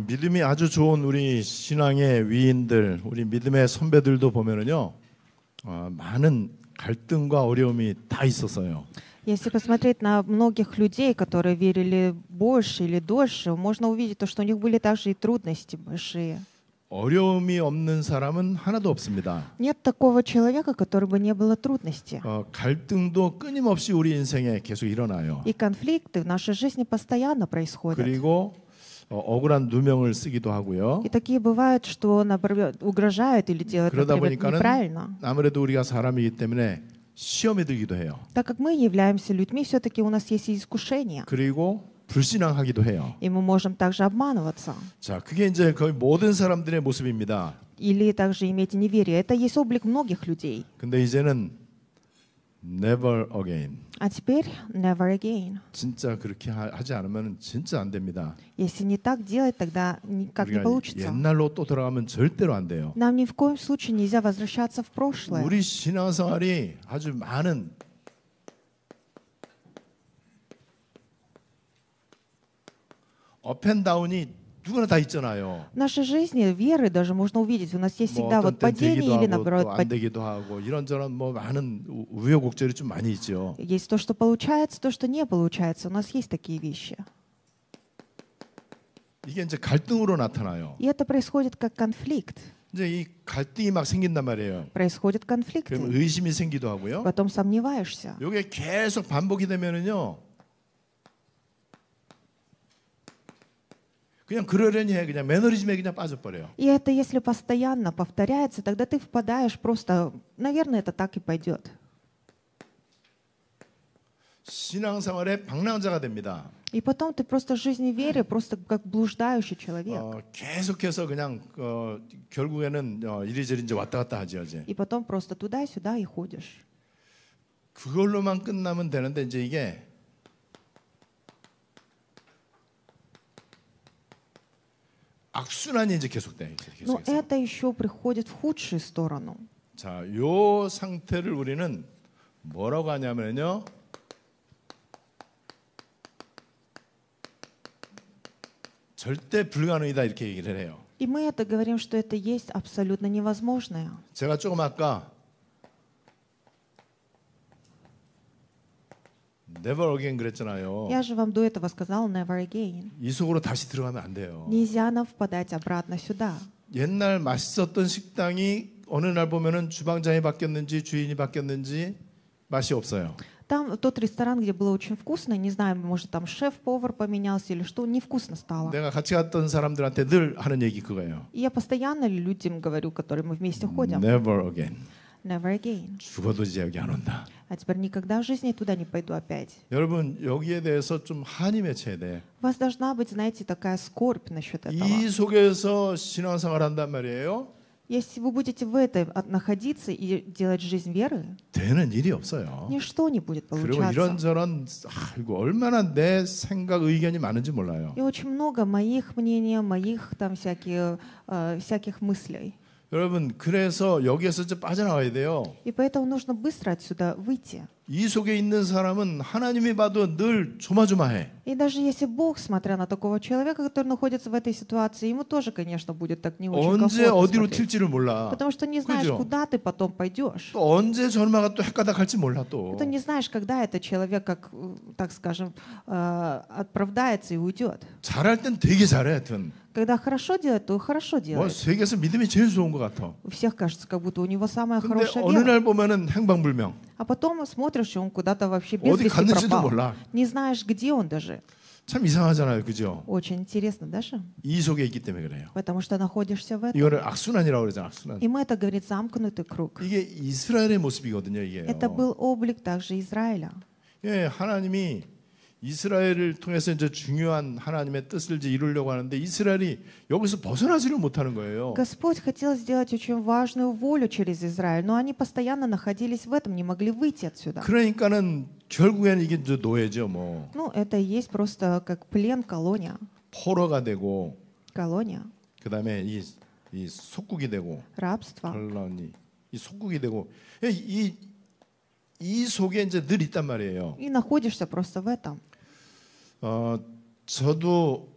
믿음이 아주 좋은 우리 신앙의 위인들, 우리 믿음의 선배들도 보면은요, 많은 갈등과 어려움이 다 있었어요. Если посмотреть на многих людей, которые верили больше или дольше, можно увидеть то, что у них были также и трудности большие. 어려움이 없는 사람은 하나도 없습니다. Нет такого человека, который бы не было трудностей. 갈등도 끊임없이 우리 인생에 계속 일어나요. И конфликты в нашей жизни постоянно происходят. 그리고 억울한 누명을 쓰기도 하고요. И такие бывают, что, например, угрожают или делают, 그러다 например, 보니까는 неправильно. 아무래도 우리가 사람이기 때문에 시험에 들기도 해요. Так как мы являемся людьми, все-таки у нас есть и искушения. 그리고 불신앙하기도 해요. И мы можем также обманываться. 자, 그게 이제 거의 모든 사람들의 모습입니다. Или также иметь неверие. Это есть облик многих людей. 근데 이제는 never again. А теперь never again. 진짜 그렇게 하지 않으면 진짜 안 됩니다. Если не так делать, тогда никак не 우리가 получится. 옛날로 또 돌아가면 절대로 안 돼요. Нам ни в коем случае нельзя возвращаться в прошлое. 우리 신앙생활이 아주 많은 업앤다운이 누구나 다 있잖아요. В нашей жизни веры даже можно увидеть. У нас есть 뭐 всегда 어떤 вот 때 падение 되기도 или 하고 наоборот 또 안 되기도 하고 이런저런 뭐 많은 우여곡절이 좀 많이 있죠. есть то, что получается, то, что не получается. У нас есть такие вещи. 이게 이제 갈등으로 나타나요. И это происходит как конфликт. 이제 이 갈등이 막 생긴단 말이에요. Происходят 그럼 конфликты. 의심이 생기도 하고요. Потом сомневаешься. 이게 계속 반복이 되면은요. 그냥 그러려니 해. 그냥 매너리즘에 그냥 빠져버려요. И это если постоянно повторяется, тогда ты впадаешь просто, наверное, это так и пойдет. 신앙생활의 방랑자가 됩니다. И потом ты просто в жизни вере, просто как блуждающий человек. 계속해서 그냥 결국에는 이리저리 이제 왔다 갔다 하죠, 이제. И потом просто туда-сюда и ходишь. 그걸로만 끝나면 되는데 이제 이게 악순환이 이제 계속돼요. Но 계속해서. это еще приходит в худшую сторону. 자, 요 상태를 우리는 뭐라고 하냐면요. 절대 불가능이다 이렇게 얘기를 해요. И мы это говорим, что это есть абсолютно невозможное. 제가 조금 아까 never again 그랬잖아요. Я же вам до этого сказал never again. 이 속으로 다시 들어가면 안 돼요. Нельзя нам впадать обратно сюда. 옛날 맛있었던 식당이 어느 날 보면은 주방장이 바뀌었는지 주인이 바뀌었는지 맛이 없어요. Там тот ресторан, где было очень вкусно, не знаю, может там шеф-повар поменялся или что, невкусно стало. 내가 같이 갔던 사람들한테 늘 하는 얘기 그거예요. И я постоянно людям говорю, которые мы вместе ходим, Never again. never again. 죽어도 이제 여기 안 온다. А теперь никогда в жизни туда не пойду опять. 여러분 여기에 대해서 좀 한이 맺혀야 돼. У вас должна быть, знаете, такая скорбь насчет этого. 이 속에서 신앙생활 한단 말이에요. Если вы будете в этой находиться и делать жизнь веры, 되는 일이 없어요. ничто не будет 그리고 получаться. 이런저런 이거 얼마나 내 생각 의견이 많은지 몰라요. И очень много моих мнений, моих там всяких мыслей. 여러분 그래서 여기에서 이제 빠져나와야 돼요. И поэтому нужно быстро отсюда выйти. 이 속에 있는 사람은 하나님이 봐도 늘 조마조마해. И даже если Бог, смотря на такого человека, который находится в этой ситуации, ему тоже, конечно, будет так не очень 언제 комфортно 어디로 смотреть. 튈지를 몰라. Потому что не знаешь, 그죠? куда ты потом пойдешь. 또 언제 전마가 또 헷가닥 할지 몰라 또. Ты не знаешь, когда этот человек, как, так скажем, оправдается и уйдет. 잘할 땐 되게 잘해 하여튼. Когда хорошо делает, то хорошо 뭐 делает. 세계에서 믿음이 제일 좋은 것 같아. У всех кажется, как будто у него самая 근데 хорошая 어느 вера. 날 보면은 행방불명. А потом смотришь, и он куда-то вообще без 어디 вести 갔는지도 пропал. 몰라. Не знаешь, где он даже. 참 이상하잖아요, 그죠? Очень интересно даже. 이 속에 있기 때문에 그래요. Потому что находишься в этом. 이거를 악순환이라고 그러잖아, 악순환. И мы это говорит замкнутый круг. 이게 이스라엘의 모습이거든요, 이게. Это был облик также Израиля. 예, 하나님이 이스라엘을 통해서 이제 중요한 하나님의 뜻을 이제 이루려고 하는데 이스라엘이 여기서 벗어나지를 못하는 거예요. Господь хотел сделать очень важную волю через Израиль, но они постоянно находились в этом, не могли выйти отсюда. 그러니까는 결국에는 이게 이제 노예죠, 뭐. Ну, это и есть просто как плен, колония. 포로가 되고, Колония, 그다음에 이 속국이 되고, рабство. 이 속국이 되고, 이 속에 이제 늘 있단 말이에요. И находишься просто в этом. 저도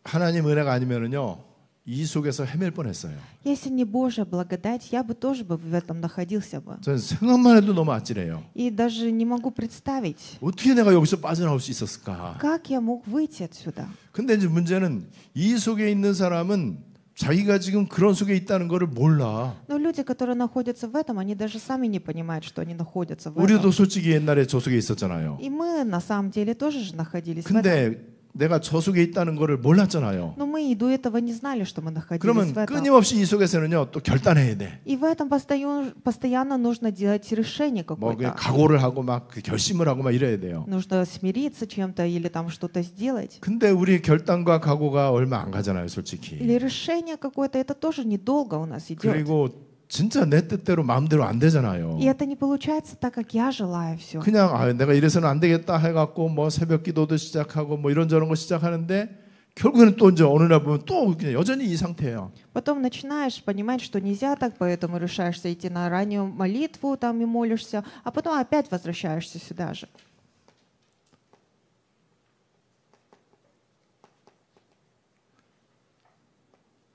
하나님 은혜가 아니면은요 이 속에서 헤맬 뻔했어요. Если не Божья благодать, я бы тоже бы в этом находился бы. 저는 생각만 해도 너무 아찔해요. И даже не могу представить, 어떻게 내가 여기서 빠져나올 수 있었을까? как я мог выйти отсюда. 근데 이제 문제는 이 속에 있는 사람은 자기가 지금 그런 속에 있다는 것을 몰라. Но люди, которые находятся в этом, они даже сами не понимают, что они находятся в 우리도 этом. 솔직히 옛날에 저 속에 있었잖아요. И мы на самом деле тоже же находились в этом. 근데 내가 저 속에 있다는 것을 몰랐잖아요. Но мы и до этого не знали, что мы находились 그러면 в этом. 끊임없이 이 속에서는요 또 결단해야 돼. И в этом постоянно нужно делать решение 뭐 그냥 какое-то. 각오를 하고 막 결심을 하고 막 이래야 돼요. Нужно смириться чем-то или там что-то сделать. 근데 우리 결단과 각오가 얼마 안 가잖아요, 솔직히. Или решение какое-то, это тоже недолго у нас идет. 그리고 진짜 내 뜻대로 마음대로 안 되잖아요. И это не получается так, как я желаю все. 그냥 내가 이래서는 안 되겠다 해갖고 뭐 새벽 기도도 시작하고 뭐 이런저런 거 시작하는데 결국에는 또 이제 어느 날 보면 또 그냥 여전히 이 상태예요. Потом начинаешь понимать, что нельзя так, поэтому решаешься идти на раннюю молитву там и молишься, а потом опять возвращаешься сюда же.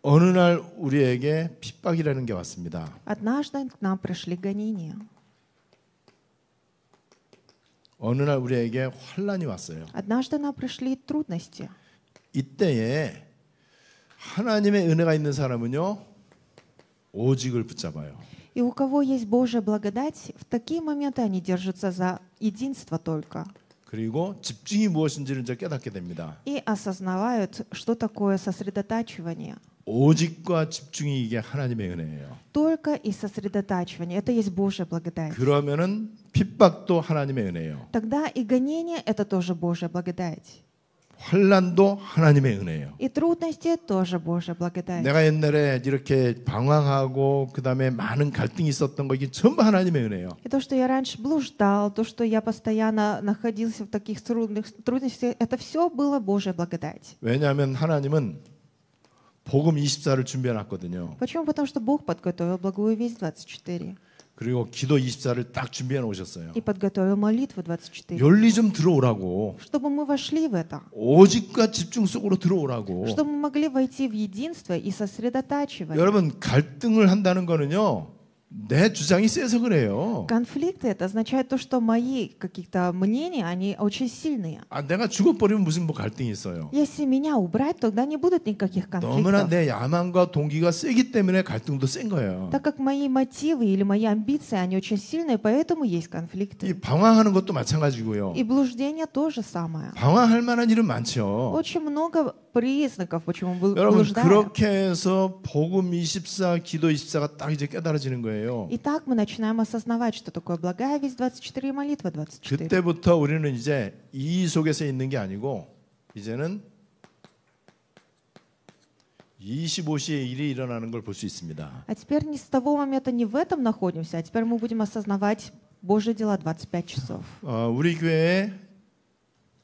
어느 날 우리에게 핍박이라는 게 왔습니다. Однажды к нам пришли гонения. 어느 날 우리에게 환란이 왔어요. Однажды нам пришли трудности. 이때에 하나님의 은혜가 있는 사람은요 오직을 붙잡아요. И у кого есть Божья благодать, в такие моменты они держатся за единство только. 그리고 집중이 무엇인지를 이제 깨닫게 됩니다. И осознавают, что такое сосредотачивание. 오직과 집중이 이게 하나님의 은혜예요. Только и сосредотачивание. Это есть Божья благодать. 그러면은 핍박도 하나님의 은혜예요. Тогда и гонение — это тоже Божья благодать. 환란도 하나님의 은혜예요. И трудности — тоже Божья благодать. 내가 옛날에 이렇게 방황하고 그다음에 많은 갈등이 있었던 거 이게 전부 하나님의 은혜예요. И то, что я раньше блуждал, то, что я постоянно находился в таких трудностях, это все было Божья благодать. 왜냐하면 하나님은 복음 24를 준비해 놨거든요. Почему? Потому что Бог подготовил благую весть 24 그리고 기도 24를 딱 준비해 놓으셨어요. и подготовил молитву 24, 열리 좀 들어오라고. чтобы мы вошли в это, 오직과 집중 속으로 들어오라고. чтобы мы могли войти в единство и сосредотачивание. 여러분 갈등을 한다는 거는요. 내 주장이 세서 그래요. Конфликты — это означает то, что мои какие-то мнения, они очень сильные. 내가 죽어버리면 무슨 뭐 갈등이 있어요. Если меня убрать, тогда не будут никаких 너무나 конфликтов. 내 야망과 동기가 세기 때문에 갈등도 센 거예요. Так как мои мотивы или мои амбиции, они очень сильные, поэтому есть 이 конфликты. 방황하는 것도 마찬가지고요. И блуждение то же самое. 방황할 만한 일은 많죠. Очень много признаков, почему мы 여러분 блуждаем. 그렇게 해서 복음 24, 기도 24가 딱 이제 깨달아지는 거예요. И так мы начинаем осознавать, что такое благая весть 24 и молитва 24. 그때부터 우리는 이제 이 속에서 있는 게 아니고 이제는 25시에 일이 일어나는 걸 볼 수 있습니다. А теперь не с того момента не в этом находимся, а теперь мы будем осознавать Божьи дела 25 часов. 우리 교회에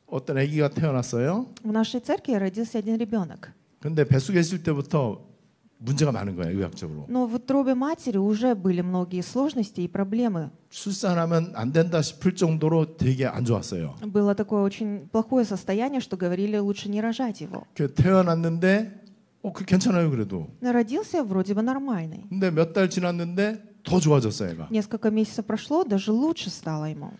어떤 아기가 태어났어요. В нашей церкви родился один ребенок. 근데 뱃속에 있을 때부터 문제가 많은 거예요, 의학적으로. Но в утробе матери уже были многие сложности и проблемы. 출산하면 안 된다 싶을 정도로 되게 안 좋았어요. Было такое очень плохое состояние, что говорили, лучше не рожать его. 태어났는데 그 괜찮아요, 그래도. Но родился вроде бы нормальный. 근데 몇 달 지났는데 더 좋아졌어요, 얘가. Несколько месяцев прошло, даже лучше стало ему.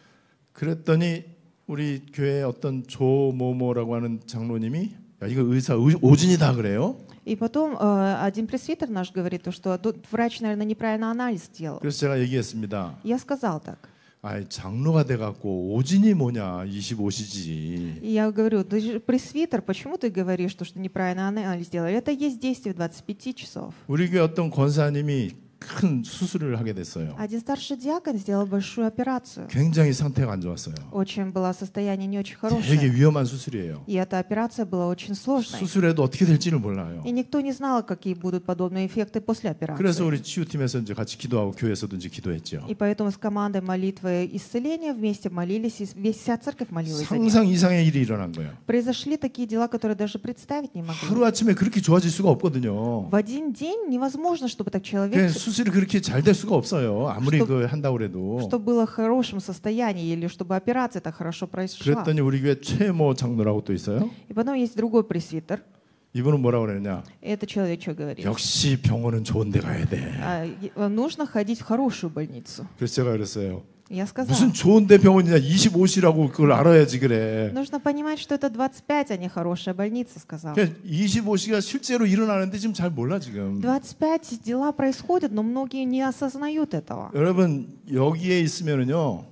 그랬더니 우리 교회 어떤 조모모라고 하는 장로님이 야, 이거 의사 오진이다 그래요. И потом один пресвитер наш говорит, что тут врач, наверное, неправильно анализ сделал. 그래서 제가 얘기했습니다. Я сказал так. 장로가 돼갖고 오진이 뭐냐 25시지. И я говорю, ты же пресвитер, почему ты говоришь, что неправильно анализ сделал? Это есть действие в 25 часов. 우리 교회 어떤 권사님이 큰 수술을 하게 됐어요. Один старший диакон сделал большую операцию. 굉장히 상태가 안 좋았어요. Очень было состояние не очень 되게 хорошее. 위험한 수술이에요. И эта операция была очень сложной. 수술해도 어떻게 될지를 몰라요. И никто не знал, какие будут подобные эффекты после 그래서 операции. 우리 치유팀에서 이제 같이 기도하고 교회에서도 이제 기도했죠. И поэтому с командой молитвы исцеления вместе молились, и вся церковь молилась за них. 상상 이상의 일이 일어난 거예요. Произошли такие дела, которые даже представить не могли. 하루아침에 그렇게 좋아질 수가 없거든요. В один день невозможно, чтобы так 그냥 человек, 수술이 그렇게 잘 될 수가 없어요. 아무리 그 한다고 그래도. что было в хорошем состоянии или чтобы операция так хорошо произошла. 그랬더니 우리 교회 최모 장로라고 또 있어요. И потом есть другой пресвитер. 이분은 뭐라고 그랬냐? И этот человек что говорит? 역시 병원은 좋은 데 가야 돼. Нужно ходить в хорошую больницу. 그래서 제가 그랬어요. Я сказала, 무슨 좋은 데 병원이냐? 25시라고 그걸 알아야지 그래. нужно понимать, что это 25, а не хорошая больница, сказал. 25시가 실제로 일어나는데 지금 잘 몰라 지금. 25 дела происходят, но многие не осознают этого. 여러분 여기에 있으면은요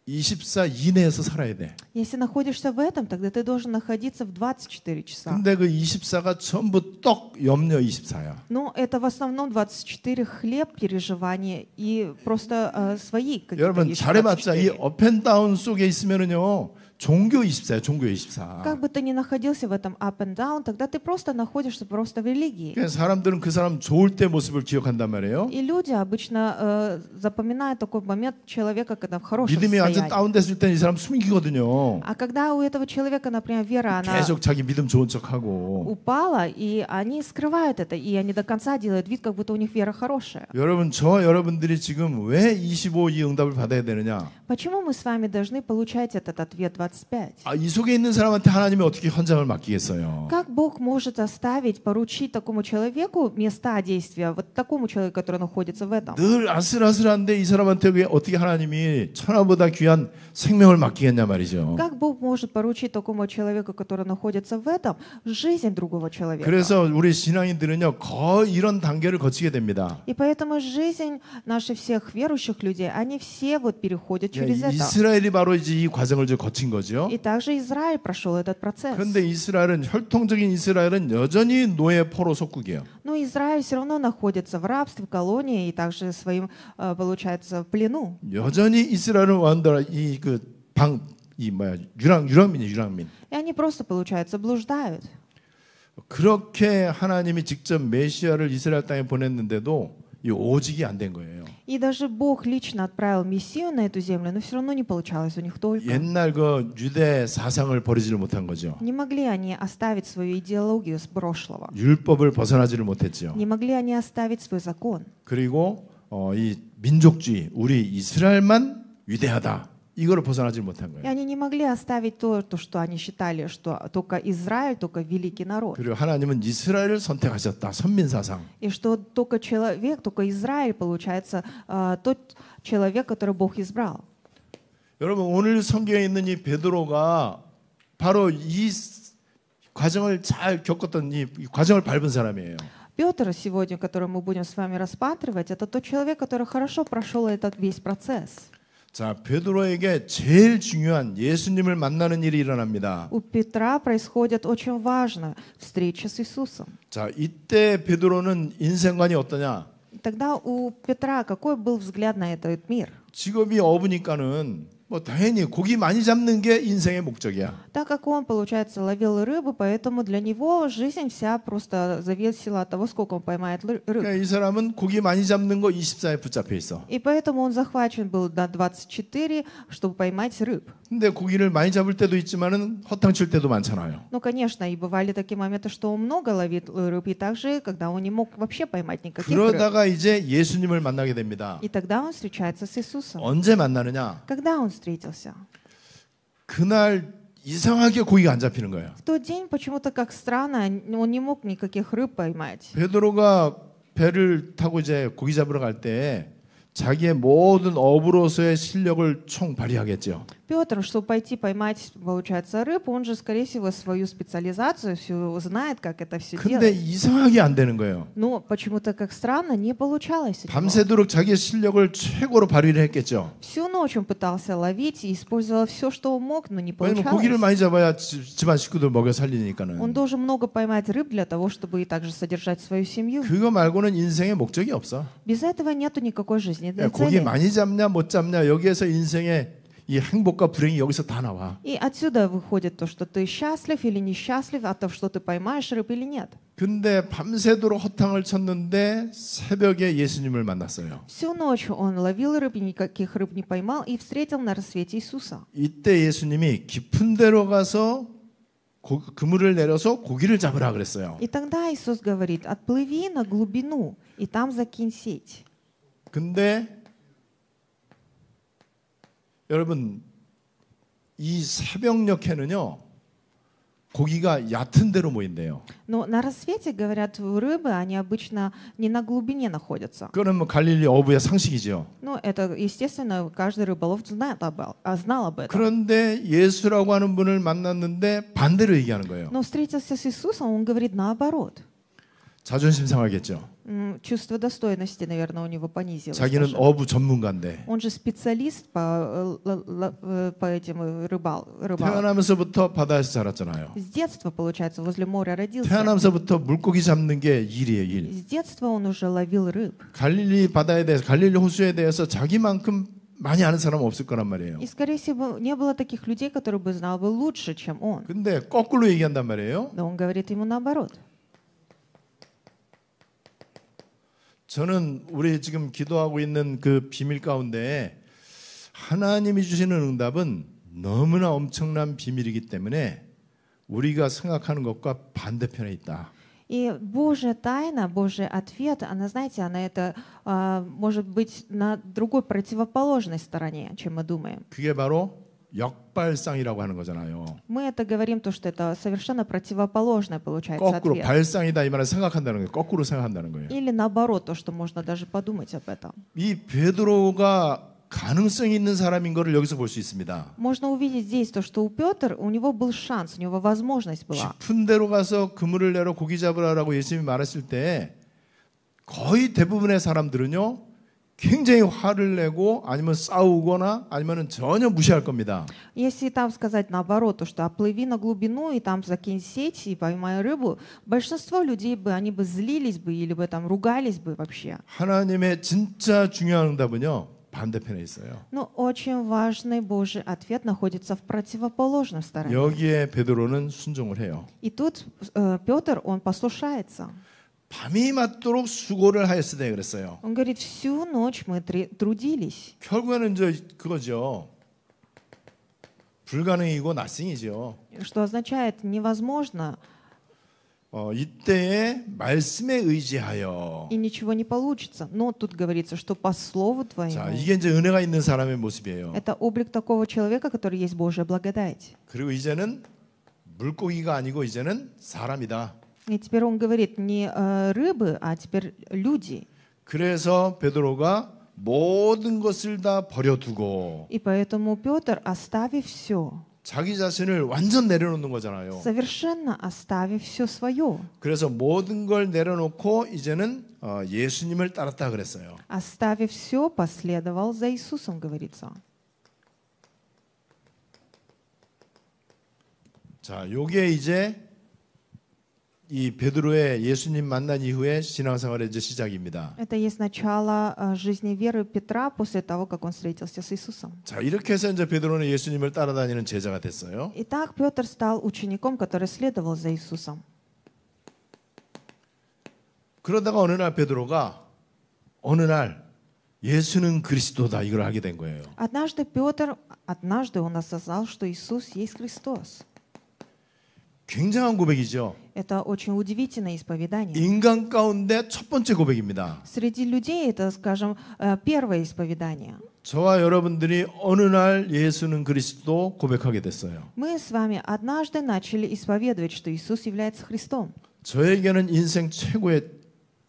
24 이내에서 살아야 돼. Если находишься в этом, тогда ты должен находиться в 24 часа. 근데 그 24가 전부 떡 염려 24야. Но это в основном 24 хлеб, переживания и просто свои какие-то 여러분 вещи. 잘해봤자 이 24. 업앤다운 속에 있으면은요 종교 24야 종교 24. Как бы ты ни находился в этом up and down, тогда ты просто находишься просто в религии. 그러니까 사람들은 그 사람 좋을 때 모습을 기억한단 말이에요. И люди обычно запоминают такой момент человека, когда в хорошем 믿음이 완전 состоянии. 다운됐을 때는 이 사람 숨기거든요. А когда у этого человека, например, вера, она 계속 자기 믿음 좋은 척하고. упала, и они скрывают это, и они до конца делают вид, как будто у них вера хорошая. 여러분 저와 여러분들이 지금 왜 25이 응답을 받아야 되느냐? Почему мы с вами должны получать этот ответ 25? 이 속에 있는 사람한테 하나님이 어떻게 헌장을 맡기겠어요? Как Бог может оставить, поручить такому человеку места действия, вот такому человеку, который находится в этом? 늘 아슬아슬한데 이 사람한테 왜 어떻게 하나님이 천하보다 귀한 생명을 맡기겠냐 말이죠. Как Бог может поручить такому человеку, который находится в этом, жизнь другого человека? 그래서 우리 신앙인들은요 거의 이런 단계를 거치게 됩니다. И поэтому жизнь наших всех верующих людей, они все вот переходят через это. 이스라엘이 바로 이제 이 과정을 좀 거친 거죠. И также Израиль прошел этот процесс. 그런데 이스라엘은 혈통적인 이스라엘은 여전히 노예 포로 속국이에요. Но Израиль все равно находится в рабстве, в колонии и также своим, получается, в плену. 여전히 이스라엘은 완전 이이 뭐야 유랑민. И они просто, получается, блуждают. 그렇게 하나님이 직접 메시아를 이스라엘 땅에 보냈는데도 이 오직이 안 된 거예요. И даже Бог лично отправил Мессию на эту землю, но все равно не получалось у них только. 옛날 그 유대 사상을 버리지를 못한 거죠. Не могли они оставить свою идеологию с прошлого. 율법을 벗어나지를 못했죠. Не могли они оставить свой закон. 그리고 이 민족주의, 우리 이스라엘만 위대하다. 이거를 벗어나지 못한 И 거예요. они не могли оставить то, что они считали, что только Израиль, только великий народ. 그리고 하나님은 이스라엘을 선택하셨다. 선민 사상. И что только человек, только Израиль, получается, тот человек, который Бог избрал. 여러분 오늘 성경에 있는 이 베드로가 바로 이 과정을 잘 겪었던 이 과정을 밟은 사람이에요. Петр сегодня, который мы будем с вами рассматривать, это тот человек, который хорошо прошел этот весь процесс. 자, 베드로에게 제일 중요한 예수님을 만나는 일이 일어납니다. У Петра происходит очень важная встреча с Иисусом. 자, 이때 베드로는 인생관이 어떠냐? И тогда у Петра какой был взгляд на этот мир? 직업이 어부니까는 뭐 당연히 고기 많이 잡는 게 인생의 목적이야. Так как он, получается, ловил рыбу, поэтому для него жизнь вся просто зависела от того, сколько он поймает рыб. 그러니까 이 사람은 고기 많이 잡는 거 24에 붙잡혀 있어. И поэтому он захвачен был до 24, чтобы поймать рыб. 근데 고기를 많이 잡을 때도 있지만은 허탕 칠 때도 많잖아요. Ну, конечно, и бывали такие моменты, что он много ловит рыб, и также, когда он не мог вообще поймать никаких рыб. 그러다가 이제 예수님을 만나게 됩니다. И тогда он встречается с Иисусом. 언제 만나느냐? Когда он встретился? 그날 이상하게 고기가 안 잡히는 거예요. В тот день почему-то как странно, он не мог никаких рыб поймать. 베드로가 배를 타고 이제 고기 잡으러 갈 때 자기의 모든 어부로서의 실력을 총 발휘하겠죠. Петр, чтобы пойти поймать, получается, рыб, он же, скорее всего, свою специализацию всю знает, как это все 근데 делать. 이상하게 안 되는 거예요. Но почему-то как странно не получалось у него. 밤새도록 자기의 실력을 최고로 발휘를 했겠죠. Всю ночь он пытался ловить и использовал все, что он мог, но не 왜냐면 고기를 получалось. 많이 잡아야 집안 식구들 먹여 살리니까는. Он должен много поймать рыб для того, чтобы и также содержать свою семью. 그거 말고는 인생의 목적이 없어. Без этого нету никакой жизненной 고기 цели. 많이 잡냐 못 잡냐 여기에서 인생의 이 행복과 불행이 여기서 다 나와. И отсюда выходит то, что ты счастлив или несчастлив, от того, что ты поймаешь рыб или нет. 근데 밤새도록 허탕을 쳤는데 새벽에 예수님을 만났어요. Всю ночь он ловил рыб, и никаких рыб не поймал, и встретил на рассвете Иисуса. 이때 예수님이 깊은 데로 가서 그물을 내려서 고기를 잡으라 그랬어요. И тогда Иисус говорит: отплыви на глубину, и там закинь сеть. 근데 여러분 이 새벽녘에는요 고기가 얕은 데로 모인대요. Но на рассвете, говорят, рыбы, они обычно не на глубине находятся. 그거는 뭐 갈릴리 어부의 상식이죠. Ну, это, естественно, каждый рыболов знает знал об этом. 그런데 예수라고 하는 분을 만났는데 반대로 얘기하는 거예요. Но встретился с Иисусом, он говорит наоборот. 자존심 상하겠죠. Чувство достоинности, наверное, у него понизилось. 자기는 даже. 어부 전문가인데 Он же специалист по этим рыбалкам. 태어나면서부터 바다에서 자랐잖아요. С детства, получается, возле моря родился. 태어나면서부터 물고기 잡는 게 일이에요, 일. С детства он уже ловил рыб. 갈릴리 바다에 대해서, 갈릴리 호수에 대해서 자기만큼 많이 아는 사람은 없을 거란 말이에요. И, скорее всего, не было таких людей, которые бы знал бы лучше, чем он. 근데 거꾸로 얘기한단 말이에요. Но он говорит ему наоборот. 저는 우리 지금 기도하고 있는 그 비밀 가운데 하나님이 주시는 응답은 너무나 엄청난 비밀이기 때문에 우리가 생각하는 것과 반대편에 있다. И Божья тайна, Божий ответ, она, знаете, она это может быть на другой противоположной стороне, чем мы думаем. 그게 바로 역발상이라고 하는 거잖아요. Мы это говорим, то, что это совершенно противоположное получается 거꾸로 ответ. 발상이다 이 말은 생각한다는 거예요. 거꾸로 생각한다는 거예요. Или наоборот, то, что можно даже подумать об этом. 이 베드로가 가능성이 있는 사람인 것을 여기서 볼 수 있습니다. Можно увидеть здесь то, что у Петра, у него был шанс, у него возможность была. 깊은 데로 가서 그물을 내려 고기 잡으라라고 예수님이 말했을 때 거의 대부분의 사람들은요. 굉장히 화를 내고 아니면 싸우거나 아니면 전혀 무시할 겁니다. Если там сказать наоборот, то, что оплыви на глубину и там закинь сеть и поймай рыбу, большинство людей бы, они бы злились бы или бы там ругались бы вообще. 하나님의 진짜 중요한 응답은요. 반대편에 있어요. Но очень важный Божий ответ находится в противоположной стороне. 여기에 베드로는 순종을 해요. И тут Петр, он послушается. 밤이 맞도록 수고를 하였으되 그랬어요. Он говорит, всю ночь мы трудились. 결국에는 이제 그거죠. 불가능이고 nothing이죠. Что означает невозможно 이때에 말씀에 의지하여. и ничего не получится. Но тут говорится, что по слову твоему. 자, 이게 이제 은혜가 있는 사람의 모습이에요. Это облик такого человека, который есть Божья благодать. 그리고 이제는 물고기가 아니고 이제는 사람이다. И теперь он говорит не рыбы, а теперь люди. 그래서 베드로가 모든 것을 다 버려두고 И поэтому Петр, оставив все, 자기 자신을 완전 내려놓는 거잖아요. совершенно оставив все свое, 그래서 모든 걸 내려놓고 이제는 예수님을 따랐다 그랬어요. оставив все, последовал за Иисусом, говорится. 자, 요게 이제 이 베드로의 예수님 만난 이후에 신앙생활의 이제 시작입니다. Это есть начало жизни веры Петра после того, как он встретился с Иисусом. 자, 이렇게 해서 이제 베드로는 예수님을 따라다니는 제자가 됐어요. Итак, Петр стал учеником, который следовал за Иисусом. 그러다가 어느 날 베드로가 어느 날 예수는 그리스도다 이걸 알게 된 거예요. Однажды он осознал, что Иисус есть Христос. 굉장한 고백이죠. Это очень удивительное исповедание. 인간 가운데 첫 번째 고백입니다. Среди людей это, скажем, первое исповедание. 저와 여러분들이 어느 날 예수는 그리스도 고백하게 됐어요. Мы с вами однажды начали исповедовать, что Иисус является Христом. 저에게는 인생 최고의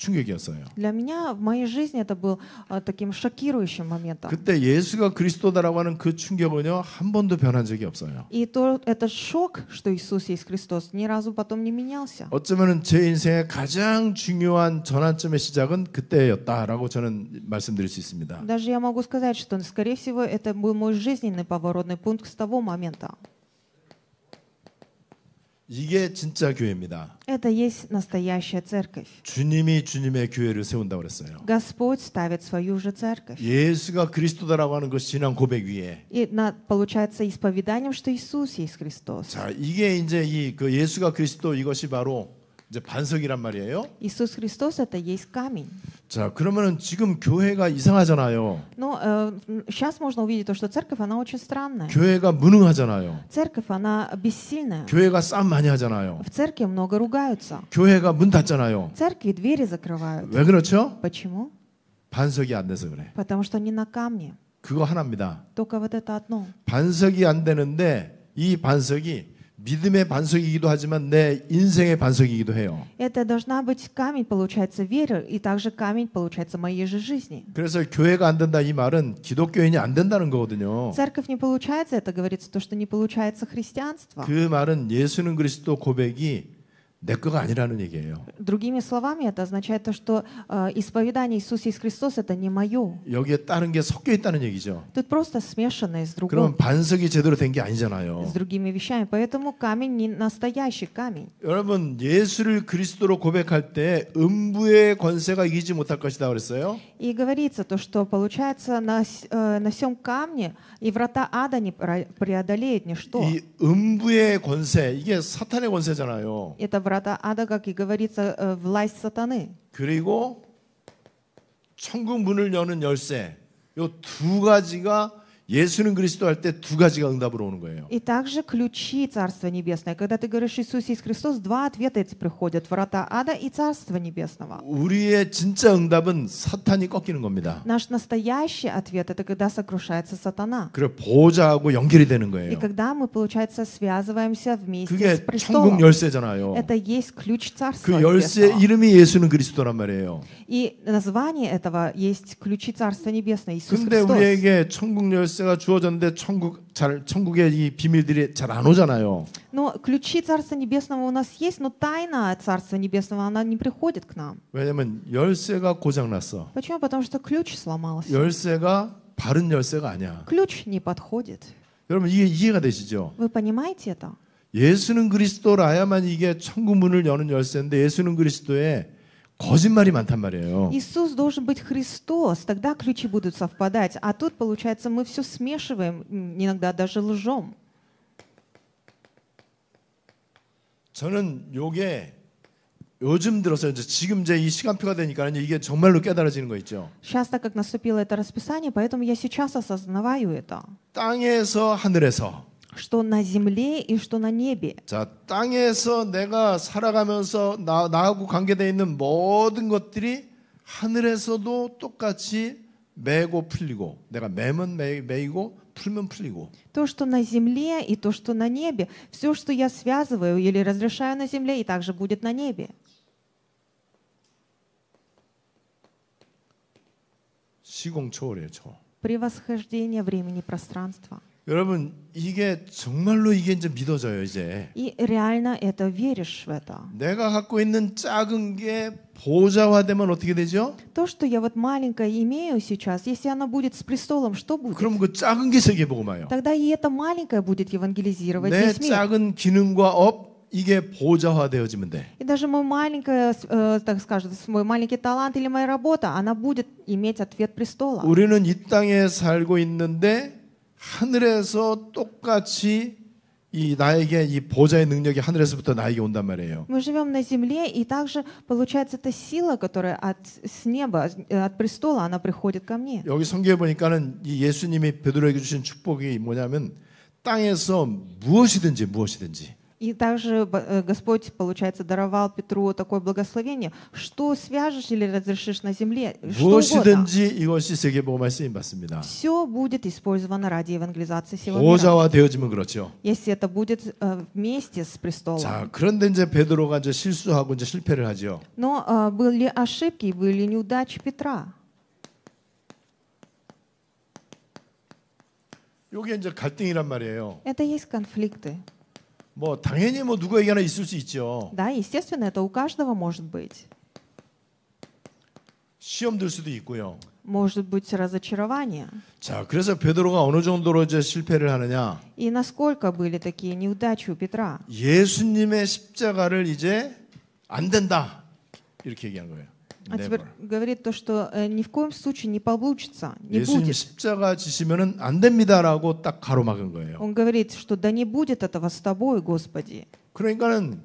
충격이었어요. Для меня в моей жизни это был таким шокирующим моментом. 그때 예수가 그리스도다라고 하는 그 충격은요 한 번도 변한 적이 없어요. И этот шок, что Иисус есть Христос, ни разу потом не менялся. 어쩌면은 제 인생의 가장 중요한 전환점의 시작은 그때였다라고 저는 말씀드릴 수 있습니다. Даже я могу сказать, что, скорее всего, это был мой жизненный поворотный пункт с того момента. 이게 진짜 교회입니다. Это есть настоящая церковь. 주님이 주님의 교회를 세운다고 그랬어요. Господь ставит свою же церковь. 예수가 그리스도다라고 하는 것이 신앙 고백 위에. И получается исповеданием, что Иисус есть Христос. 자, 이게 이제 그 예수가 그리스도 이것이 바로 이제 반석이란 말이에요. Иисус Христос это есть камень. 자, 그러면은 지금 교회가 이상하잖아요. Но сейчас можно увидеть то, что церковь она очень странная. 교회가 무능하잖아요. Церковь она бессильная. 교회가 싸움 많이 하잖아요. В церкви много ругаются. 교회가 문 닫잖아요. В церкви двери закрывают. 왜 그렇죠? Почему? 반석이 안 돼서 그래. Потому что они на камне. 그거 하나입니다. Только вот это одно. 반석이 안 되는데 이 반석이 믿음의 반석이기도 하지만 내 인생의 반석이기도 해요. Это должна быть камень, получается, веры, и также камень, получается, моей же жизни. 그래서 교회가 안 된다 이 말은 기독교인이 안 된다는 거거든요. Церковь не получается, это говорится то, что не получается христианство. 그 말은 예수는 그리스도 고백이 내 거가 아니라는 얘기예요. Другими словами, это означает то, что исповедание Иисуса Иисус Христос это не мое. 여기에 다른 게 섞여 있다는 얘기죠. Тут просто смешанное с другим, 그러면 반석이 제대로 된 게 아니잖아요. с другими вещами. Поэтому камень не настоящий камень. 여러분 예수를 그리스도로 고백할 때 음부의 권세가 이기지 못할 것이다 그랬어요. И говорится то, что получается на сём камне и врата ада не преодолеет ничто. 이 음부의 권세 이게 사탄의 권세잖아요. Это врата ада, как и говорится, власть сатаны. 그리고 천국 문을 여는 열쇠 요 두 가지가 예수는 그리스도 할 때 두 가지가 응답으로 오는 거예요. И также ключи Царства Небесного. Когда ты говоришь Иисус Иисус Христос, два ответа эти приходят. Врата ада и Царства Небесного. 우리의 진짜 응답은 사탄이 꺾이는 겁니다. Наш настоящий ответ — это когда сокрушается сатана. 그리고 보좌하고 연결이 되는 И 거예요. когда мы, получается, связываемся вместе с 그게 천국 престолом. 열쇠잖아요. Это есть ключ Царства 그 열쇠 Небесного. 이름이 예수는 그리스도란 말이에요. И название этого есть ключи Царства Небесного, Иисус 근데 Христос. 우리에게 천국 열쇠가 주어졌는데 천국의 이 비밀들이 잘 안 오잖아요. Но ключи Царства Небесного у нас есть, но тайна Царства Небесного, она не приходит к нам. 왜냐면 열쇠가 고장났어. Почему? Потому что ключ сломался. 열쇠가 바른 열쇠가 아니야. Ключ не подходит. 여러분 이게 이해가 되시죠? Вы понимаете это? 예수는 그리스도라야만 이게 천국 문을 여는 열쇠인데 예수는 그리스도에 거짓말이 많단 말이에요. Иисус должен быть Христос, тогда ключи будут совпадать. А тут, получается, мы все смешиваем, иногда даже лжем. 저는 요게 요즘 들어서 이제 지금 이 시간표가 되니까 이게 정말로 깨달아지는 거 있죠. Сейчас, так как наступило это расписание, поэтому я сейчас осознаваю это, 땅에서 하늘에서. что на земле и что на небе. 자, 땅에서 내가 살아가면서 나하고 관계되어 있는 모든 것들이 하늘에서도 똑같이 매고 풀리고 내가 매면 매이고 풀면 풀리고. То, что на земле и то, что на небе, все, что я связываю или разрешаю на земле, и также будет на небе. 시공 초월이에요, 초월. Превосхождение времени и пространства. 여러분 이게 정말로 이게 이제 믿어져요 이제. И реально это веришь в это. 내가 갖고 있는 작은 게 보좌화되면 어떻게 되죠? То, что я вот маленькое имею сейчас, если оно будет с престолом, что будет? 그럼 그 작은 게 세계복음화요. Тогда и это маленькое будет евангелизировать 내 весь мир. 작은 기능과 업 이게 보좌화되어지면 돼. И даже мой маленькое, так скажем, мой маленький талант или моя работа, она будет иметь ответ престола. 우리는 이 땅에 살고 있는데 하늘에서 똑같이 이 나에게 이 보좌의 능력이 하늘에서부터 나에게 온단 말이에요. Мы живем на земле, и также получается эта сила, которая с неба, от престола, она приходит ко мне. 여기 성경에 보니까는 이 예수님이 베드로에게 주신 축복이 뭐냐면 땅에서 무엇이든지 И также Господь, получается, даровал Петру такое благословение, что свяжешь или разрешишь на земле, что угодно. 무엇이든지 이것이 세계복음화에 쓰임 받습니다. Все будет использовано ради евангелизации всего мира. 보좌화되어지면 그렇죠. Если это будет вместе с престолом. 자, 그런데 이제 베드로가 이제 실수하고 이제 실패를 하죠. Но были ошибки, были неудачи Петра. 이게 이제 갈등이란 말이에요. Это есть конфликты. 뭐 당연히 뭐 누구에게나 있을 수 있죠. Да, естественно, это у каждого может быть. 시험 들 수도 있고요. Может быть разочарование. 자, 그래서 베드로가 어느 정도로 이제 실패를 하느냐? И насколько были такие неудачи у Петра? 예수님의 십자가를 이제 안 된다 이렇게 얘기하는 거예요. А теперь говорит то, что ни в коем случае не получится, не 예수님 будет. 십자가 지시면은 안 됩니다라고 딱 가로막은 거예요. Он говорит, что да не будет этого с тобой, Господи. 그러니까는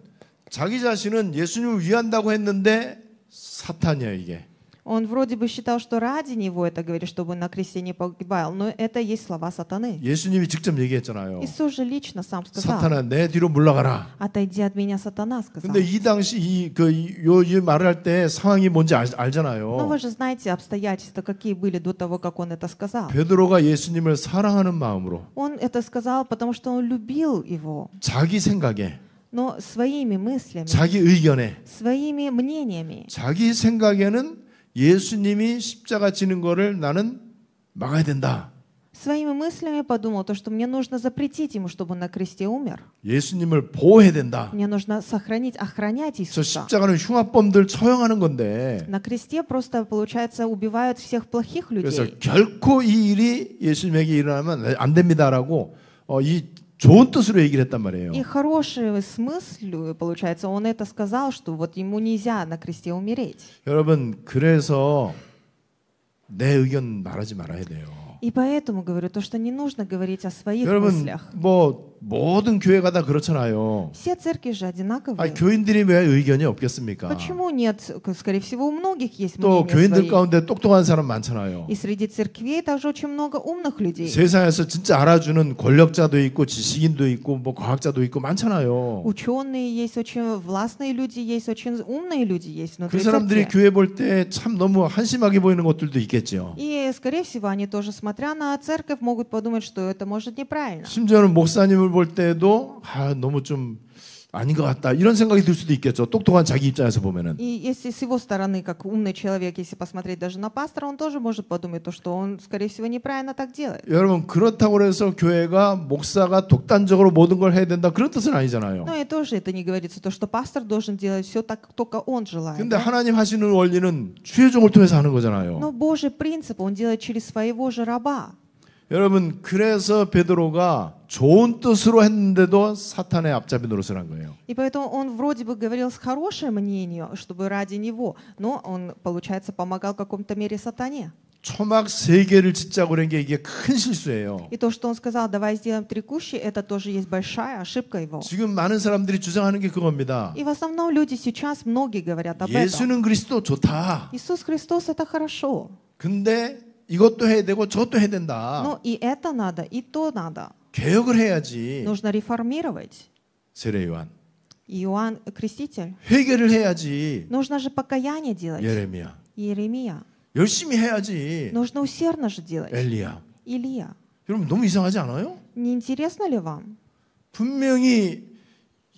자기 자신은 예수님을 위한다고 했는데 사탄이야 이게. Он вроде бы считал, что ради него это говорит, чтобы на кресте не погибал, но это есть слова сатаны. 예수님이 직접 얘기했잖아요. Иисус же лично сам сказал: 사탄아 내 뒤로 물러가라. «Отойди от меня, сатана», сказал. 근데 이 당시 이 말을 할 때 상황이 뭔지 Но 알잖아요. вы же знаете обстоятельства, какие были до того, как он это сказал. 베드로가 예수님을 사랑하는 마음으로 Он это сказал, потому что он любил его, 자기 생각에, но своими мыслями, 자기 의견에, своими мнениями. 자기 생각에는 예수님이 십자가 지는 거를 나는 막아야 된다. Своими мыслями подумал, то, что мне нужно запретить ему, чтобы он на кресте умер. 예수님을 보호해야 된다. Мне нужно охранять 저 Иисуса. 십자가는 흉악범들 처형하는 건데 На кресте просто, получается, убивают всех плохих 그래서 людей. 결코 이 일이 예수님에게 일어나면 안 됩니다라고 이 좋은 뜻으로 얘기를 했단 말이에요. И хороший смысл, получается, он это сказал, что вот ему нельзя на кресте умереть. 여러분 그래서 내 의견 말하지 말아야 돼요. И поэтому говорю, то, что не нужно говорить о своих 여러분 мыслях. 뭐 모든 교회가 다 그렇잖아요. Все церкви же одинаковые. 교인들이 왜 의견이 없겠습니까? Почему нет? Скорее всего, у многих есть 또 мнения 교인들 свои. 가운데 똑똑한 사람 많잖아요. И среди церквей также очень много умных людей. 세상에서 진짜 알아주는 권력자도 있고 지식인도 있고 뭐 과학자도 있고 많잖아요. Ученые есть, очень властные люди есть, очень умные люди есть 그 внутри 사람들이 церкви. 교회 볼 때 참 너무 한심하게 보이는 것들도 있겠죠. И, скорее всего, они тоже, смотря на церковь, могут подумать, что это может неправильно. 심지어는 목사님을 볼 때도 너무 좀 아닌 것 같다 이런 생각이 들 수도 있겠죠. 똑똑한 자기 입장에서 보면은. И если с его стороны, как умный человек, если посмотреть даже на пастора, он тоже может подумать, то, что он, скорее всего, неправильно так делает. 여러분 그렇다고 해서 교회가 목사가 독단적으로 모든 걸 해야 된다 그런 뜻은 아니잖아요. Но и тоже это не говорится, то, что пастор должен делать все так, как только он желает. 근데 Да? 하나님 하시는 원리는 주의 종을 통해서 하는 거잖아요. Но Божий принцип он делает через своего же раба. 여러분 그래서 베드로가 좋은 뜻으로 했는데도 사탄의 앞잡이 노릇을 한 거예요. И поэтому он вроде бы говорил с хорошим мнением, чтобы ради него, но он, получается, помогал в каком-то мере сатане. 초막 3개를 짓자고 그런 게 이게 큰 실수예요. И то, что он сказал, давай сделаем 3 кущи, это тоже есть большая ошибка его. 지금 많은 사람들이 주장하는 게 그겁니다. И в основном люди сейчас, многие говорят об этом. 예수는 그리스도 좋다. Иисус Христос это хорошо. 근데 이것도 해야 되고 저것도 해야 된다. Но и это надо, и то надо. 개혁을 해야지. Нужно реформировать. 세례 요한. Иоанн Креститель. 회개를 해야지. Нужно же покаяние делать. 예레미야. Иеремия. 열심히 해야지. Нужно усердно же делать. 엘리야. Илия. 여러분 너무 이상하지 않아요? Не интересно ли вам? 분명히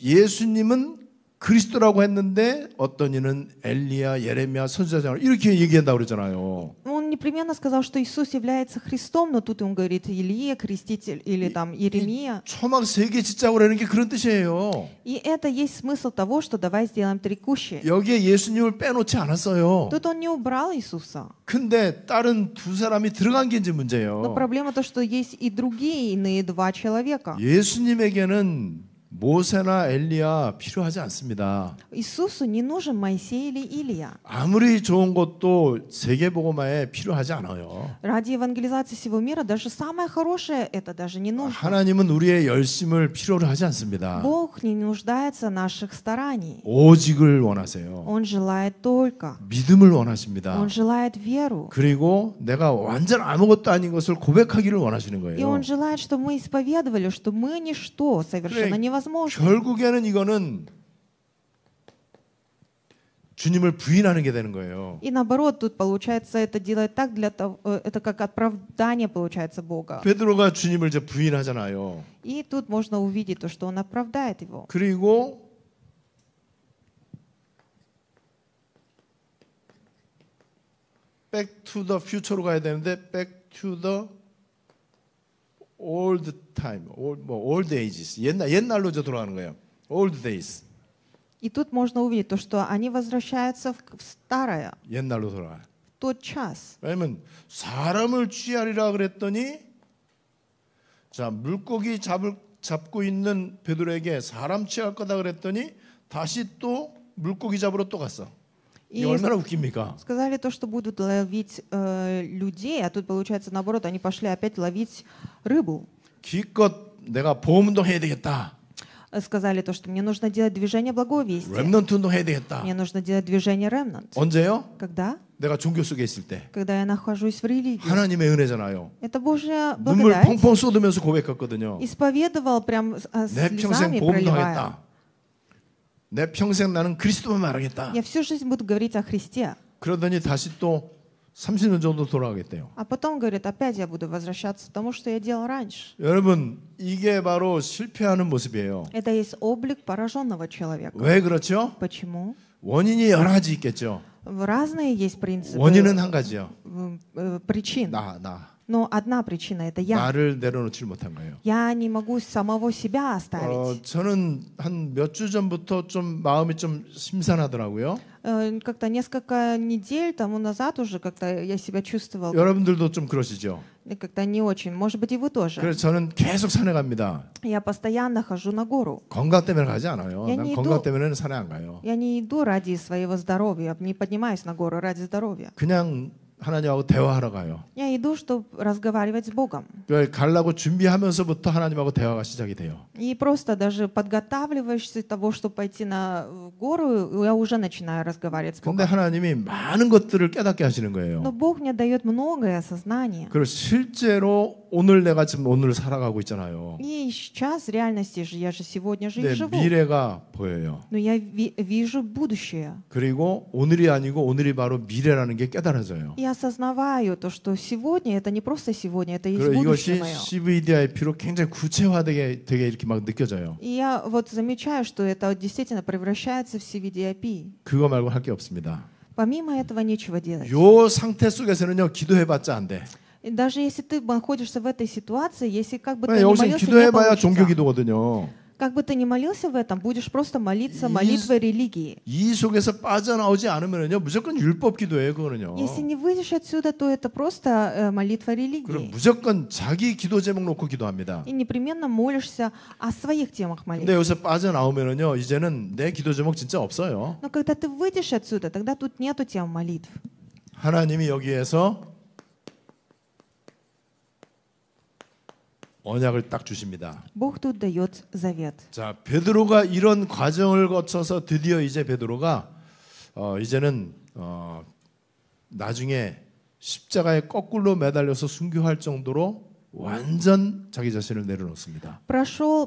예수님은 그리스도라고 했는데 어떤 이는 엘리야, 예레미야, 선지자장을 이렇게 얘기한다고 그러잖아요. Он непременно сказал, что Иисус является Христом, но тут он говорит Илия, Креститель, или там Иеремия. 초막 3개 짓자고 그러는 게 그런 뜻이에요. И это есть смысл того, что давай сделаем 3 кущи. 여기에 예수님을 빼놓지 않았어요. Тут он не убрал Иисуса. 근데 다른 2사람이 들어간 게 이제 Но 문제예요. проблема то, что есть и другие иные 2 человека. 예수님에게는 모세나 엘리야 필요하지 않습니다. Иисусу не нужен Моисей или Илия. 아무리 좋은 것도 세계복음화에 필요하지 않아요. Ради евангелизации всего мира даже самое хорошее это даже не нужно. 하나님은 우리의 열심을 필요로 하지 않습니다. Бог не нуждается в наших стараний. 오직을 원하세요. Он желает только. 믿음을 원하십니다. Он желает веру. 그리고 내가 완전 아무것도 아닌 것을 고백하기를 원하시는 И 거예요. Он желает, чтобы мы исповедовали, что мы ничто, совершенно невозможно. 결국에는 이거는 주님을 부인하는 게 되는 거예요. И наоборот, тут получается это делает так для того, это как оправдание получается Бога. 베드로가 주님을 이제 부인하잖아요. И тут можно увидеть то, что он оправдает его. 그리고 back to the future로 가야 되는데 back to the old time, old ages. 옛날로 저 돌아가는 거예요. old days. И тут можно увидеть то, что они возвращаются в старое, 옛날로 돌아가. в тот час. 왜냐면 사람을 취하리라 그랬더니 자 물고기 잡고 있는 베드로에게 사람 취할 거다 그랬더니 다시 또 물고기 잡으러 또 갔어. И 이게 얼마나 웃깁니까? сказали то, что будут ловить людей, а тут получается наоборот, они пошли опять ловить рыбу. 기껏 내가 보험운동 해야 되겠다. Сказали то, что мне нужно делать движение благовестия. 렘넌트 운동 해야 되겠다. Мне нужно делать движение ремнант. 언제요? Когда? 내가 종교 속에 있을 때 когда я нахожусь в религии. 하나님의 은혜잖아요. Это Божья 눈물 благодать. 펑펑 쏟으면서 고백했거든요. Исповедовал прям 내 평생 слезами 복음도 проливая. 하겠다. 내 평생 나는 그리스도만 말하겠다. Я всю жизнь буду говорить о Христе. 그러더니 다시 또 30년 정도 돌아가겠대요. А потом, говорит, опять я буду возвращаться к тому, что я делал раньше. 여러분, 이게 바로 실패하는 모습이에요. Это есть облик пораженного человека. 왜 그렇죠? Почему? 원인이 여러 가지 있겠죠. Разные есть принципы, 원인은 한 가지요. причин. 나. Но одна причина — это я. 나를 내려놓지 못한 거예요. Я не могу самого себя оставить. 저는 한 몇 주 전부터 좀 마음이 좀 심산하더라고요. Как-то несколько недель тому назад уже как-то я себя чувствовал 여러분들도 좀 그러시죠? как-то не очень. Может быть, и вы тоже. 그래서 저는 계속 산에 갑니다. Я постоянно хожу на гору. 건강 때문에 가지 않아요. Я 난 не 건강 иду. 때문에는 산에 안 가요. Я не иду ради своего здоровья, не поднимаюсь на гору ради здоровья. 그냥 하나님하고 대화하러 가요. Я иду, чтобы разговаривать с Богом. 가려고 준비하면서부터 하나님하고 대화가 시작이 돼요. И просто даже подготавливаешься того, чтобы пойти на гору, я уже начинаю разговаривать с 근데 Богом. 하나님이 많은 것들을 깨닫게 하시는 거예요. Но Бог мне дает многое сознание. 그리고 실제로 오늘 내가 지금 오늘을 살아가고 있잖아요. И сейчас в реальности же, я же сегодня же и 근데 живу. 미래가 보여요. Но я вижу будущее. 그리고 오늘이 아니고 오늘이 바로 미래라는 게 깨달아져요. И осознаваю то, что сегодня это не просто сегодня, это есть 그리고 будущее 이것이 мое. CVDIP로 굉장히 구체화되게 되게 이렇게 막 느껴져요. И я вот замечаю, что это действительно превращается в CVDIP. 그거 말고 할 게 없습니다. Помимо этого нечего делать. 요 상태 속에서는요 기도해봤자 안 돼. И даже если ты находишься в этой ситуации, если как бы ты ни 여기서 молился, не 기도해봐야 종교 получится. 기도거든요. Как бы ты ни молился в этом, будешь просто молиться молитвой религии. 이 속에서 빠져나오지 않으면요 무조건 율법 기도예요 그거는요. Если не выйдешь отсюда, то это просто молитва 그럼 религии. 무조건 자기 기도 제목 놓고 기도합니다. И непременно молишься о своих темах 근데 молитвы. 여기서 빠져나오면요 이제는 내 기도 제목 진짜 없어요. Но когда ты выйдешь отсюда, тогда тут нету тем молитв. 하나님이 여기에서 언약을 딱 주십니다. Бог тут дает завет. 자, 베드로가 이런 과정을 거쳐서 드디어 이제 베드로가 이제는 나중에 십자가에 거꾸로 매달려서 순교할 정도로 완전 자기 자신을 내려놓습니다. Прошел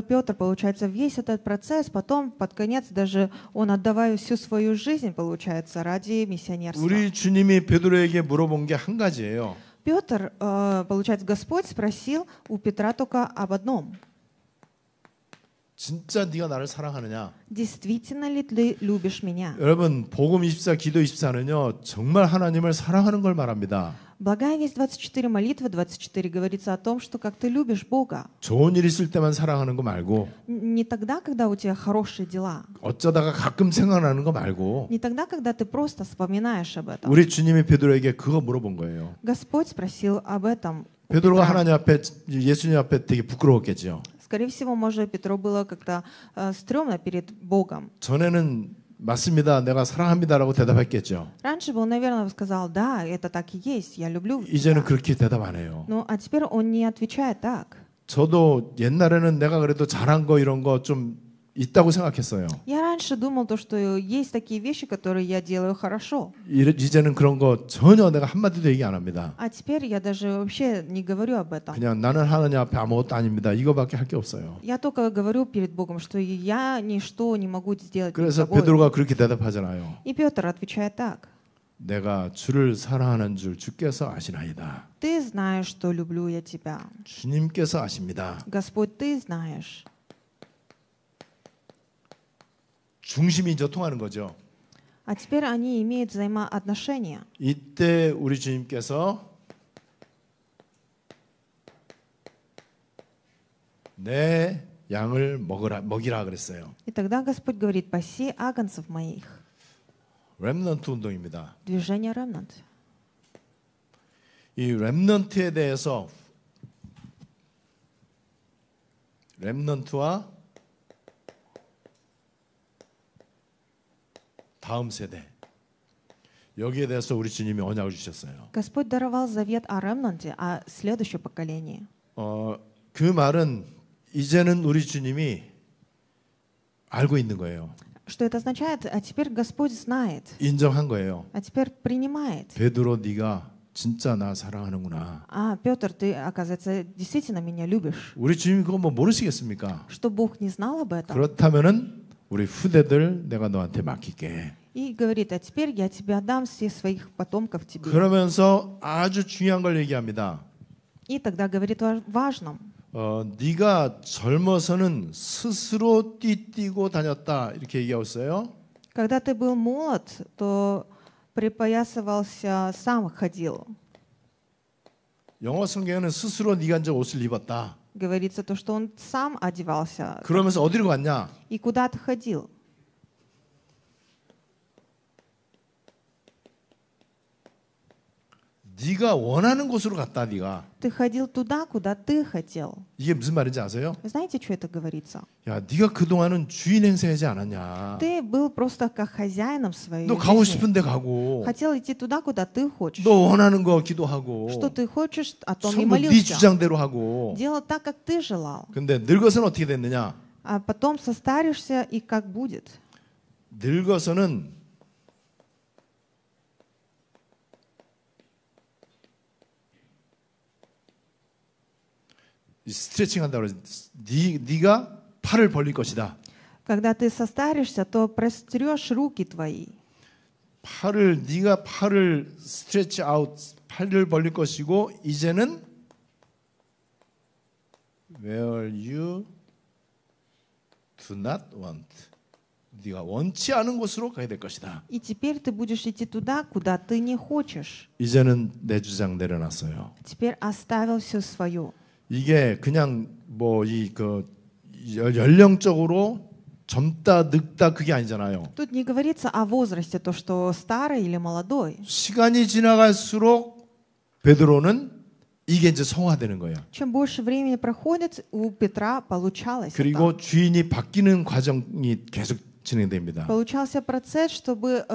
Петр, получается, весь этот процесс, потом под конец даже он отдавая всю свою жизнь, получается, ради миссионерства. 우리 주님이 베드로에게 물어본 게 한 가지예요. Петр, получается, Господь спросил у Петра только об одном. 진짜 네가 나를 사랑하느냐? Действительно ли ты любишь меня? 여러분, 복음 24, 기도 24는요. 정말 하나님을 사랑하는 걸 말합니다. Благая весть 24, молитва 24 говорится о том, что как ты любишь Бога. 좋은 일 있을 때만 사랑하는 거 말고 Не тогда, когда у тебя хорошие дела. 어쩌다가 가끔 생각나는 거 말고 Не тогда, когда ты просто вспоминаешь об этом. 우리 주님이 베드로에게 그거 물어본 거예요. Господь спросил об этом. у 베드로가 Петра. 하나님 앞에 예수님 앞에 되게 부끄러웠겠죠. Скорее всего, может, Петру было как-то стрёмно перед Богом. 전에는 맞습니다. 내가 사랑합니다라고 대답했겠죠. Раньше бы он, наверное, сказал, да, это так и есть, я люблю 이제는 тебя. 그렇게 대답 안 해요. Ну, а теперь он не отвечает так. 저도 옛날에는 내가 그래도 잘한 거 이런 거 좀 있다고 생각했어요. Я раньше думал, то, что есть такие вещи, которые я делаю хорошо. 이제는 그런 거 전혀 내가 한마디도 얘기 안 합니다. А теперь я даже вообще не говорю об этом. 그냥 나는 하나님 앞에 아무것도 아닙니다. 이거밖에 할 게 없어요. Я только говорю перед Богом, что я ничто не могу сделать перед 그래서 собой. 베드로가 그렇게 대답하잖아요. И Петр отвечает так. 내가 주를 사랑하는 줄 주께서 아시나이다. Ты знаешь, что люблю я тебя. 주님께서 아십니다. Господь, ты знаешь. 중심이 이제 통하는 거죠. А теперь они имеют взаимоотношения. 이때 우리 주님께서 내 양을 먹이라 그랬어요. И тогда Господь говорит, паси агнцев моих. 렘넌트 운동입니다. Движение ремнант. 이 렘넌트에 대해서 렘넌트와 다음 세대 여기에 대해서 우리 주님이 언약을 주셨어요. Господь даровал завет о ремнанте, о следующем поколении. 그 말은 이제는 우리 주님이 알고 있는 거예요. Что это означает? А теперь Господь знает, 인정한 거예요. а теперь принимает. 베드로 네가 진짜 나 사랑하는구나. А, Петр, ты, оказывается, действительно меня любишь. 우리 주님 그거 뭐 모르시겠습니까? Что Бог не знал об этом. 그렇다면은 우리 후대들 내가 너한테 맡길게. И говорит, а теперь я тебе отдам всех своих потомков тебе. 그러면서 아주 중요한 걸 얘기합니다. И тогда говорит о важном. 네가 젊어서는 스스로 띠뛰고 다녔다 이렇게 얘기하고 있어요. Когда ты был молод, то припоясывался, сам ходил. 영어 성경에는 스스로 네가 이제 옷을 입었다. Говорится то, что он сам одевался. 그러면서 어디로 갔냐? И куда ты ходил? 네가 원하는 곳으로 갔다. 네가. Ты ходил туда, куда ты хотел. 이게 무슨 말인지 아세요? Вы знаете, что это говорится? 야, 네가 그동안은 주인 행세하지 않았냐? Ты был просто как хозяином своей 너 가고 жизни. 싶은 데 가고, Хотел идти туда, куда ты хочешь. 너 원하는 거 기도하고, Что ты хочешь, о том и 전부 네 молился. 주장대로 하고. Делал так, как ты желал. 근데 늙어서는 어떻게 됐느냐? А потом состаришься, и как будет? 늙어서는 스트레칭 한다고 그러지. 네가 팔을 벌릴 것이다. Когда ты состаришься, то прострешь руки твои. 네가 팔을 스트레치 아웃, 팔을 벌릴 것이고 이제는 where you do not want. 네가 원치 않은 곳으로 가야 될 것이다. И теперь ты будешь идти туда, куда ты не хочешь. 이제는 내 주장 내려놨어요. Теперь оставил все свое. 이게 그냥 뭐 연령적으로 젊다 늙다 그게 아니잖아요. Тут не говорится о возрасте, то, что старый или молодой. 시간이 지나갈수록 베드로는 이게 이제 성화되는 거예요. Чем больше времени проходит, у Петра получалось 그리고 это. 주인이 바뀌는 과정이 계속 진행됩니다. Получался процесс, чтобы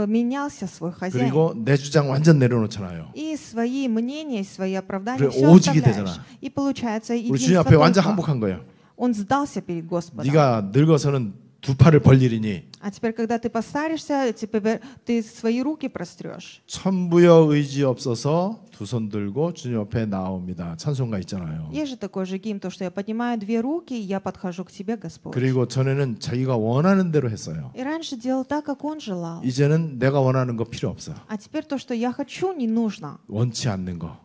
менялся свой хозяин. 그리고 내 주장 완전 내려놓잖아요. И свои мнения, свои оправдания 그래, все 오직이 оставляешь. 되잖아. И получается 우리 주님 единство 앞에 완전 только. 항복한 거예요. Он сдался перед Господом. 네가 늙어서는 두 팔을 벌리리니 А теперь, когда ты постаришься, теперь ты свои руки прострешь. 천부여 의지 없어서 두 손 들고 주님 앞에 나옵니다. 찬송가 있잖아요. Есть же такой же гимн, то, что я поднимаю две руки, и я подхожу к тебе, Господь. 그리고 전에는 자기가 원하는 대로 했어요. И раньше делал так, как он желал. 이제는 내가 원하는 거 필요 없어. А теперь то, что я хочу, не нужно. 원치 않는 거.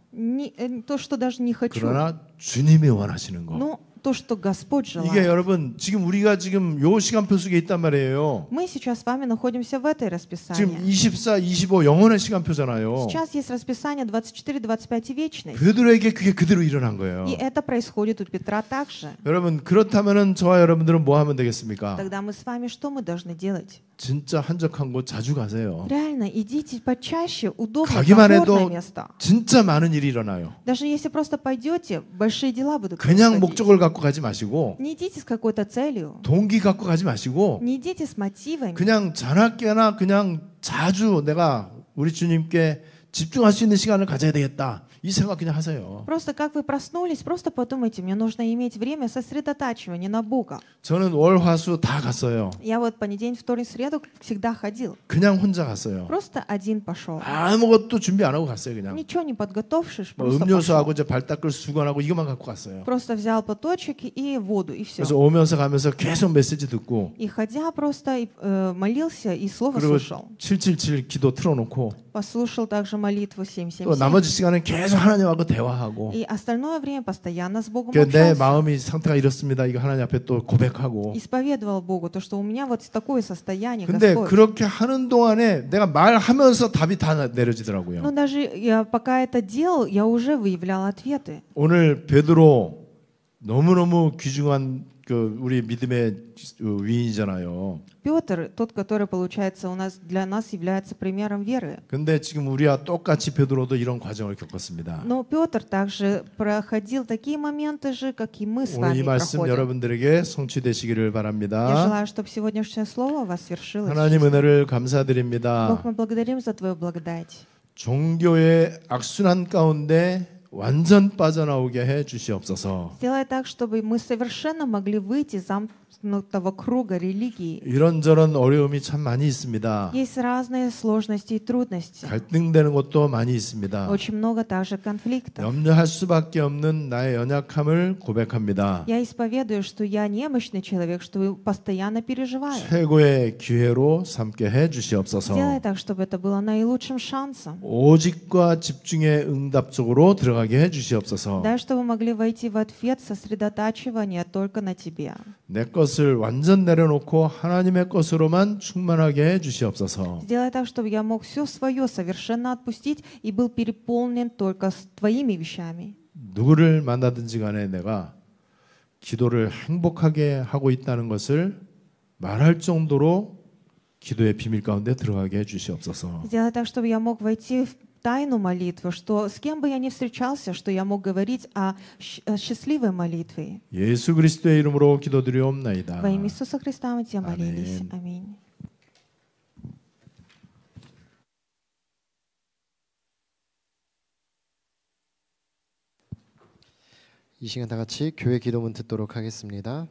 То, что даже не хочу. 그러나 주님이 원하시는 거. Но то, что Господь 이게 желает. 여러분 지금 우리가 지금 요 시간표 속에 있단 말이에요. Мы сейчас с вами находимся в этой 지금 расписании. 24, 25 영원의 시간표잖아요. Сейчас есть расписание 24-25 вечность. 베드로에게 그게 그대로 일어난 거예요. И это происходит у Петра также. 여러분 그렇다면은 저와 여러분들은 뭐 하면 되겠습니까? Тогда мы с вами что мы должны делать? 진짜 한적한 곳 자주 가세요. Реально, идите почаще, удобно, 가기만 комфортное 해도 место. 진짜 많은 일이 일어나요. Даже если просто пойдете, большие дела будут 그냥 происходить. 목적을 갖고 가지 마시고 Не идите с какой-то целью, 동기 갖고 가지 마시고 не идите с мотивами. 그냥 자나깨나 그냥 자주 내가 우리 주님께 집중할 수 있는 시간을 가져야 되겠다. 이 생각 그냥 하세요. Просто как вы проснулись, просто подумайте, мне нужно иметь время сосредотачивания на Бога. 저는 월, 화, 수 다 갔어요. Я вот понедельник, вторник, среду всегда ходил. 그냥 혼자 갔어요. Просто один пошел. 아무것도 준비 안 하고 갔어요. 그냥 Ничего не подготовившись, 뭐 просто 음료수하고 пошел. 이제 발 닦을 수건하고 이것만 갖고 갔어요. Просто взял платочек и воду, и все. 그래서 오면서 가면서 계속 메시지 듣고 И ходя просто молился и слово 그리고 слушал. 777 기도 틀어놓고 Послушал также молитву 또 777. 나머지 시간은 계속 하나님하고 대화하고 И остальное время постоянно с Богом 내 общался. 마음이 상태가 이렇습니다. 이거 하나님 앞에 또 고백하고. Исповедовал Богу то, что у меня вот такое состояние, 근데 Господь. 그렇게 하는 동안에 내가 말하면서 답이 다 Но 내려지더라고요. даже я пока это делал, я уже выявлял ответы. 오늘 베드로 너무너무 귀중한 그 우리 믿음의 위인이잖아요. Петр, тот, который, получается, для нас является примером веры. 근데 지금 우리와 똑같이 베드로도 이런 과정을 겪었습니다. Но Петр также проходил такие моменты же, как и мы с 오늘 이 вами 말씀 проходим. 여러분들에게 성취되시기를 Я 바랍니다. желаю, чтобы сегодняшнее слово у вас свершилось. 하나님 은혜를 Бог, 감사드립니다. мы благодарим за Твою благодать. 종교의 악순환 가운데 완전 빠져나오게 해 주시옵소서. Сделай так, чтобы мы совершенно могли выйти из замкнутого круга религии. 이런저런 어려움이 참 많이 있습니다. Есть разные сложности и трудности. 갈등되는 것도 많이 있습니다. Очень много также конфликтов. 염려할 수밖에 없는 나의 연약함을 고백합니다. Я исповедую, что я немощный человек, что постоянно переживаю. 최고의 기회로 삼게 해 주시옵소서. Сделай так, чтобы это было наилучшим шансом. 오직과 집중의 응답 쪽으로 들어가게 해 주시옵소서. Дай, чтобы мы могли войти в ответ сосредотачивания только на Тебе. 내 것을 완전 내려놓고 하나님의 것으로만 충만하게 해 주시옵소서. Сделай так, чтобы я мог все свое совершенно отпустить и был переполнен только с Твоими вещами. 누구를 만나든지 간에 내가 기도를 행복하게 하고 있다는 것을 말할 정도로 기도의 비밀 가운데 들어가게 해 주시옵소서. Сделай так, чтобы я мог войти в тайну молитвы, что с кем бы я ни встречался, что я мог говорить о счастливой молитве. 예수 그리스도의 이름으로 기도드리옵나이다. Во имя Иисуса Христа мы Тебя молились. 아멘. Аминь. 이 시간 다 같이 교회 기도문 듣도록 하겠습니다.